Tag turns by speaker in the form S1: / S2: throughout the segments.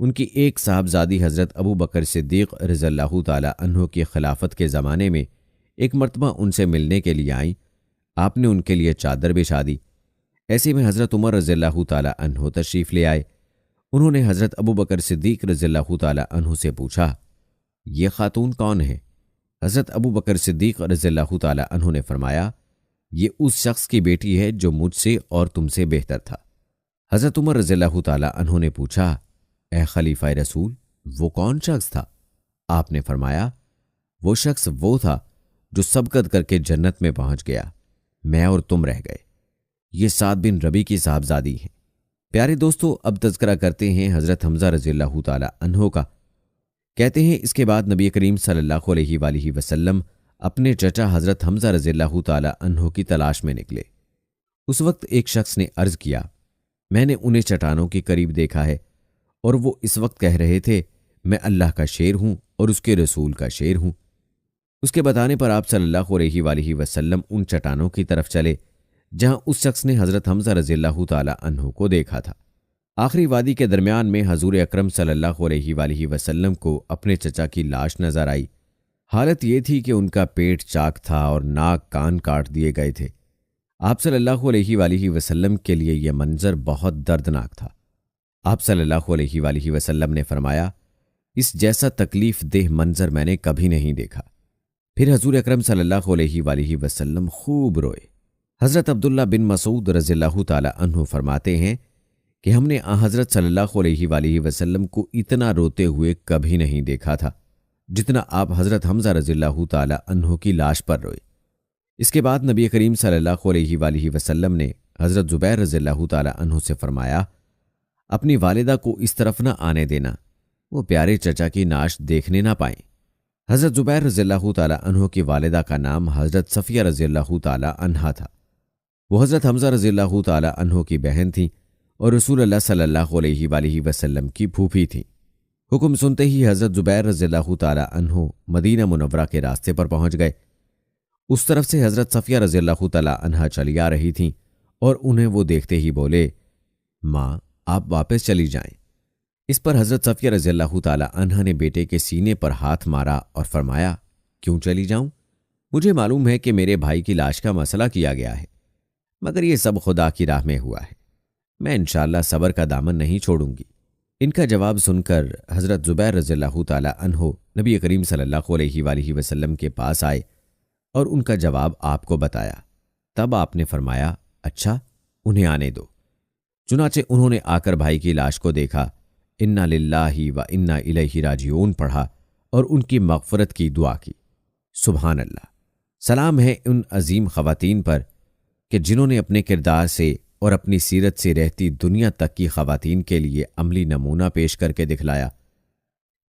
S1: ان کی ایک صاحبزادی حضرت ابو بکر صدیق رضی اللہ تعالیٰ عنہ کی خلافت کے زمانے میں ایک مرتبہ ان سے ملنے کے لیے آئیں۔ آپ نے ان کے لیے چادر بچھا دی۔ ایسے میں حضرت عمر رضی اللہ تعالیٰ عنہ تشریف لے آئے۔ انہوں نے حضرت ابو بکر صدیق رضی اللہ تعالیٰ عنہ سے پوچھا، یہ خاتون کون ہے؟ حضرت ابو بکر صدیق رضی اللہ تعالیٰ عنہ نے فرمایا، یہ اس شخص کی بیٹی ہے جو مجھ سے اور تم سے بہتر تھا۔ حضرت عمر رضی اللہ تعالیٰ عنہ نے پوچھا، اے خلیفہ رسول، وہ کون شخص تھا؟ آپ نے فرمایا، وہ شخص وہ تھا جو سبقت کر کے جنت میں پہنچ گیا، میں اور تم رہ گئے۔ یہ سعد بن ربی کی صاحبزادی ہیں۔ پیارے دوستو، اب تذکرہ کرتے ہیں حضرت حمزہ رضی اللہ تعالیٰ عنہ کا۔ کہتے ہیں اس کے بعد نبی کریم صلی اللہ علیہ وآلہ وسلم اپنے چچا حضرت حمزہ رضی اللہ تعالیٰ عنہ کی تلاش میں نکلے۔ اس وقت ایک شخص نے عرض کیا، میں نے انہیں چٹانوں کے قریب دیکھا ہے، اور وہ اس وقت کہہ رہے تھے، میں اللہ کا شیر ہوں اور اس کے رسول کا شیر ہوں۔ اس کے بتانے پر آپ صلی اللہ علیہ وآلہ وسلم ان چٹانوں کی طرف چلے جہاں اس شخص نے حضرت حمزہ رضی اللہ تعالیٰ عنہ کو دیکھا تھا۔ آخری وادی کے درمیان میں حضور اکرم صلی اللہ علیہ وآلہ وسلم کو اپنے چچا کی لاش نظر آئی۔ حالت یہ تھی کہ ان کا پیٹ چاک تھا اور ناک کان کاٹ دیے گئے تھے۔ آپ صلی اللہ علیہ وآلہ وسلم کے لیے یہ منظر بہت دردناک تھا۔ آپ صلی اللہ علیہ وآلہ وسلم نے فرمایا، اس جیسا تکلیف دہ منظر میں نے کبھی نہیں دیکھا۔ پھر حضور اکرم صلی اللہ علیہ وآلہ وسلم خوب روئے۔ حضرت عبداللہ بن مسعود رضی اللہ تعالیٰ عنہ فرماتے ہیں کہ ہم نے حضرت صلی اللہ علیہ وآلہ وسلم کو اتنا روتے ہوئے کبھی نہیں دیکھا تھا جتنا آپ حضرت حمزہ رضی اللہ تعالیٰ عنہ کی لاش پر روئے۔ اس کے بعد نبی کریم صلی اللہ علیہ وآلہ وسلم نے حضرت زبیر رضی اللہ تعالیٰ عنہ سے فرمایا، اپنی والدہ کو اس طرف نہ آنے دینا، وہ پیارے چچا کی ناش دیکھنے نہ پائیں۔ حضرت زبیر رضی اللہ تعالیٰ عنہ کی والدہ کا نام حضرت صفیہ رضی اللہ تعالیٰ عنہا تھا۔ وہ حضرت حمزہ رضی اللہ تعالیٰ عنہ کی بہن تھیں اور رسول اللہ صلی اللہ علیہ وآلہ وسلم کی پھوپھی تھیں۔ حکم سنتے ہی حضرت زبیر رضی اللہ تعالیٰ عنہ مدینہ منورہ کے راستے پر پہنچ گئے۔ اس طرف سے حضرت صفیہ رضی اللہ تعالیٰ عنہا چلی آ رہی تھیں اور انہیں وہ دیکھتے ہی بولے، ماں آپ واپس چلی جائیں۔ اس پر حضرت صفیہ رضی اللہ تعالیٰ عنہا نے بیٹے کے سینے پر ہاتھ مارا اور فرمایا، کیوں چلی جاؤں؟ مجھے معلوم ہے کہ میرے بھائی کی لاش کا مسئلہ کیا گیا ہے، مگر یہ سب خدا کی راہ میں ہوا ہے، میں انشاءاللہ صبر کا دامن نہیں چھوڑوں گی۔ ان کا جواب سن کر حضرت زبیر رضی اللہ تعالیٰ عنہ نبی کریم صلی اللہ علیہ وآلہ وسلم کے پاس آئے اور ان کا جواب آپ کو بتایا۔ تب آپ نے فرمایا، اچھا انہیں آنے دو۔ چنانچہ انہوں نے آ کر بھائی کی لاش کو دیکھا، انا للہ و انا الیہ راجعون پڑھا اور ان کی مغفرت کی دعا کی۔ سبحان اللہ، سلام ہے ان عظیم خواتین پر کہ جنہوں نے اپنے کردار سے اور اپنی سیرت سے رہتی دنیا تک کی خواتین کے لیے عملی نمونہ پیش کر کے دکھلایا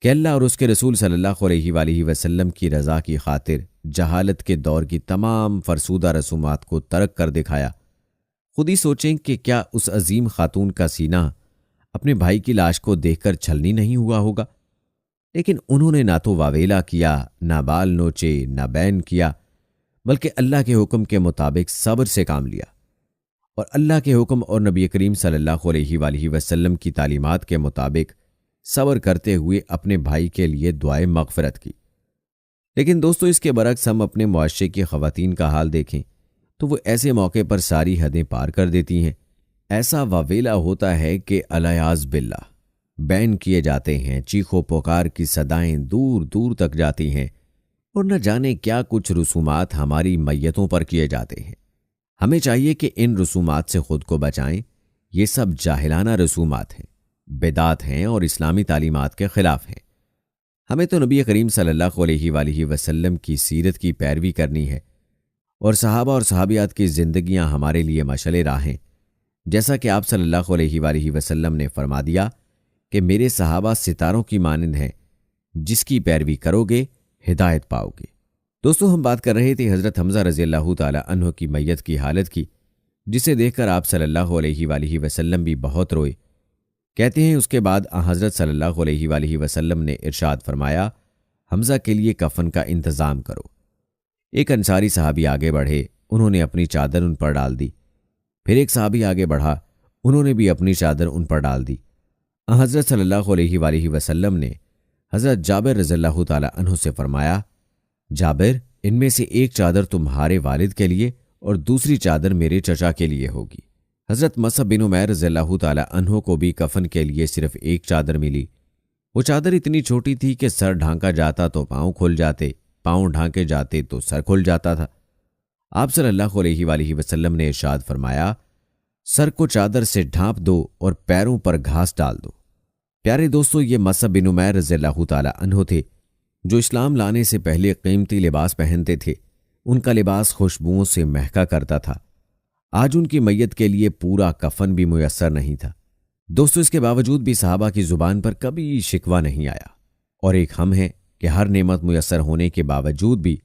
S1: کہ اللہ اور اس کے رسول صلی اللہ علیہ وآلہ وسلم کی رضا کی خاطر جہالت کے دور کی تمام فرسودہ رسومات کو ترک کر دکھایا۔ خود ہی سوچیں کہ کیا اس عظیم خاتون کا سینہ اپنے بھائی کی لاش کو دیکھ کر چھلنی نہیں ہوا ہوگا؟ لیکن انہوں نے نہ تو واویلا کیا، نہ بال نوچے، نہ بین کیا، بلکہ اللہ کے حکم کے مطابق صبر سے کام لیا اور اللہ کے حکم اور نبی کریم صلی اللہ علیہ وآلہ وسلم کی تعلیمات کے مطابق صبر کرتے ہوئے اپنے بھائی کے لیے دعائے مغفرت کی۔ لیکن دوستو، اس کے برعکس ہم اپنے معاشرے کی خواتین کا حال دیکھیں تو وہ ایسے موقع پر ساری حدیں پار کر دیتی ہیں۔ ایسا واویلا ہوتا ہے کہ الیاذ باللہ بین کیے جاتے ہیں، چیخ و پکار کی صدائیں دور دور تک جاتی ہیں اور نہ جانے کیا کچھ رسومات ہماری میتوں پر کیے جاتے ہیں۔ ہمیں چاہیے کہ ان رسومات سے خود کو بچائیں۔ یہ سب جاہلانہ رسومات ہیں، بدعت ہیں اور اسلامی تعلیمات کے خلاف ہیں۔ ہمیں تو نبی کریم صلی اللہ علیہ وآلہ وسلم کی سیرت کی پیروی کرنی ہے اور صحابہ اور صحابیات کی زندگیاں ہمارے لیے مشعل راہ ہیں۔ جیسا کہ آپ صلی اللہ علیہ وآلہ وسلم نے فرما دیا کہ میرے صحابہ ستاروں کی مانند ہیں، جس کی پیروی کرو گے ہدایت پاؤ گے۔ دوستو، ہم بات کر رہے تھے حضرت حمزہ رضی اللہ تعالیٰ عنہ کی میت کی حالت کی، جسے دیکھ کر آپ صلی اللہ علیہ وآلہ وسلم بھی بہت روئے۔ کہتے ہیں اس کے بعد حضرت صلی اللہ علیہ وآلہ وسلم نے ارشاد فرمایا، حمزہ کے لیے کفن کا انتظام کرو۔ ایک انصاری صحابی آگے بڑھے، انہوں نے اپنی چادر ان پر ڈال دی۔ پھر ایک صحابی آگے بڑھا، انہوں نے بھی اپنی چادر ان پر ڈال دی۔ حضرت صلی اللہ علیہ وآلہ وسلم نے حضرت جابر رضی اللہ تعالی عنہ سے فرمایا، جابر، ان میں سے ایک چادر تمہارے والد کے لیے اور دوسری چادر میرے چچا کے لیے ہوگی۔ حضرت مصعب بن عمیر رضی اللہ تعالی عنہ کو بھی کفن کے لیے صرف ایک چادر ملی۔ وہ چادر اتنی چھوٹی تھی کہ سر ڈھانکا جاتا تو پاؤں کھل جاتے، پاؤں ڈھانکے جاتے تو سر کھل جاتا تھا۔ آپ صلی اللہ علیہ وآلہ وسلم نے ارشاد فرمایا، سر کو چادر سے ڈھانپ دو اور پیروں پر گھاس ڈال دو۔ پیارے دوستو، یہ مصعب بن عمیر رضی اللہ تعالی عنہ تھے جو اسلام لانے سے پہلے قیمتی لباس پہنتے تھے۔ ان کا لباس خوشبوؤں سے مہکا کرتا تھا۔ آج ان کی میت کے لیے پورا کفن بھی میسر نہیں تھا۔ دوستو، اس کے باوجود بھی صحابہ کی زبان پر کبھی شکوہ نہیں آیا، اور ایک ہم ہیں کہ ہر نعمت میسر ہونے کے باوجود بھی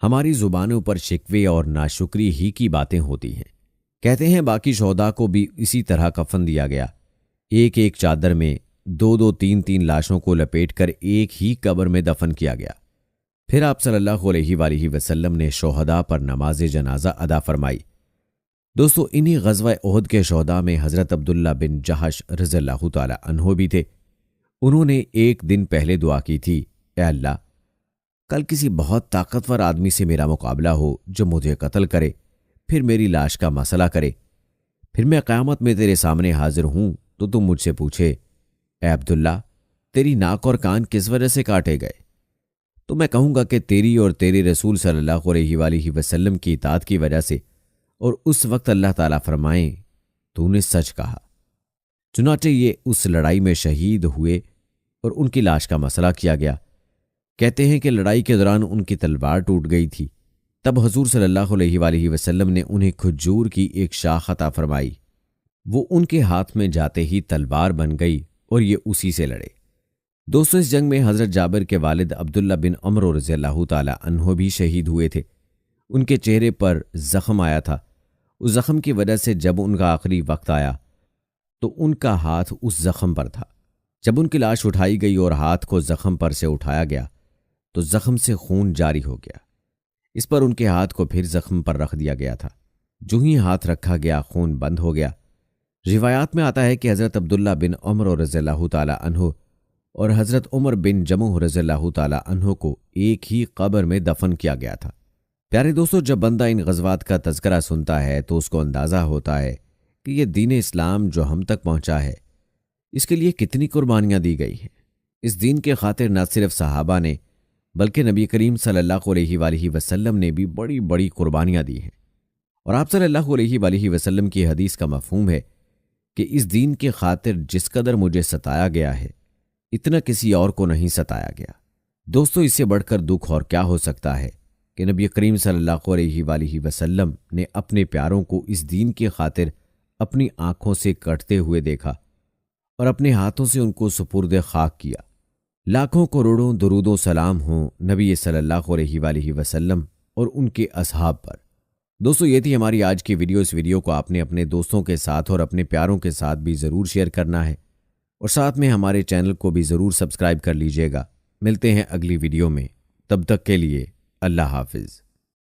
S1: ہماری زبانوں پر شکوے اور ناشکری ہی کی باتیں ہوتی ہیں۔ کہتے ہیں باقی شہداء کو بھی اسی طرح کفن دیا گیا، ایک ایک چادر میں دو دو تین تین لاشوں کو لپیٹ کر ایک ہی قبر میں دفن کیا گیا۔ پھر آپ صلی اللہ علیہ وآلہ وسلم نے شہداء پر نماز جنازہ ادا فرمائی۔ دوستو، انہی غزوہ احد کے شہداء میں حضرت عبداللہ بن جہش رضی اللہ تعالی عنہ بھی تھے۔ انہوں نے ایک دن پہلے دعا کی تھی، اے اللہ، کل کسی بہت طاقتور آدمی سے میرا مقابلہ ہو جو مجھے قتل کرے، پھر میری لاش کا مسئلہ کرے، پھر میں قیامت میں تیرے سامنے حاضر ہوں تو تم مجھ سے پوچھے، اے عبداللہ، تیری ناک اور کان کس وجہ سے کاٹے گئے؟ تو میں کہوں گا کہ تیری اور تیرے رسول صلی اللہ علیہ وآلہ وسلم کی اطاعت کی وجہ سے، اور اس وقت اللہ تعالیٰ فرمائیں تو نے سچ کہا۔ چنانچہ یہ اس لڑائی میں شہید ہوئے اور ان کی لاش کا مسئلہ کیا گیا۔ کہتے ہیں کہ لڑائی کے دوران ان کی تلوار ٹوٹ گئی تھی، تب حضور صلی اللہ علیہ وآلہ وسلم نے انہیں کھجور کی ایک شاخ عطا فرمائی۔ وہ ان کے ہاتھ میں جاتے ہی تلوار بن گئی اور یہ اسی سے لڑے۔ دوستو، اس جنگ میں حضرت جابر کے والد عبداللہ بن عمرو رضی اللہ تعالی عنہ بھی شہید ہوئے تھے۔ ان کے چہرے پر زخم آیا تھا۔ اس زخم کی وجہ سے جب ان کا آخری وقت آیا تو ان کا ہاتھ اس زخم پر تھا۔ جب ان کی لاش اٹھائی گئی اور ہاتھ کو زخم پر سے اٹھایا گیا تو زخم سے خون جاری ہو گیا۔ اس پر ان کے ہاتھ کو پھر زخم پر رکھ دیا گیا تھا۔ جو ہی ہاتھ رکھا گیا خون بند ہو گیا۔ روایات میں آتا ہے کہ حضرت عبداللہ بن عمرو رضی اللہ تعالی عنہ اور حضرت عمر بن جموح رضی اللہ تعالی عنہ کو ایک ہی قبر میں دفن کیا گیا تھا۔ پیارے دوستو، جب بندہ ان غزوات کا تذکرہ سنتا ہے تو اس کو اندازہ ہوتا ہے کہ یہ دین اسلام جو ہم تک پہنچا ہے، اس کے لیے کتنی قربانیاں دی گئی ہیں۔ اس دین کے خاطر نہ صرف صحابہ نے بلکہ نبی کریم صلی اللہ علیہ وآلہ وسلم نے بھی بڑی بڑی قربانیاں دی ہیں۔ اور آپ صلی اللہ علیہ وآلہ وسلم کی حدیث کا مفہوم ہے کہ اس دین کے خاطر جس قدر مجھے ستایا گیا ہے، اتنا کسی اور کو نہیں ستایا گیا۔ دوستو، اس سے بڑھ کر دکھ اور کیا ہو سکتا ہے کہ نبی کریم صلی اللہ علیہ وآلہ وسلم نے اپنے پیاروں کو اس دین کی خاطر اپنی آنکھوں سے کٹتے ہوئے دیکھا اور اپنے ہاتھوں سے ان کو سپرد خاک کیا۔ لاکھوں کروڑوں درود و سلام ہوں نبی صلی اللہ علیہ وآلہ وسلم اور ان کے اصحاب پر۔ دوستو، یہ تھی ہماری آج کی ویڈیو۔ اس ویڈیو کو آپ نے اپنے دوستوں کے ساتھ اور اپنے پیاروں کے ساتھ بھی ضرور شیئر کرنا ہے، اور ساتھ میں ہمارے چینل کو بھی ضرور سبسکرائب کر لیجئے گا۔ ملتے ہیں اگلی ویڈیو میں، تب تک کے لیے اللہ حافظ۔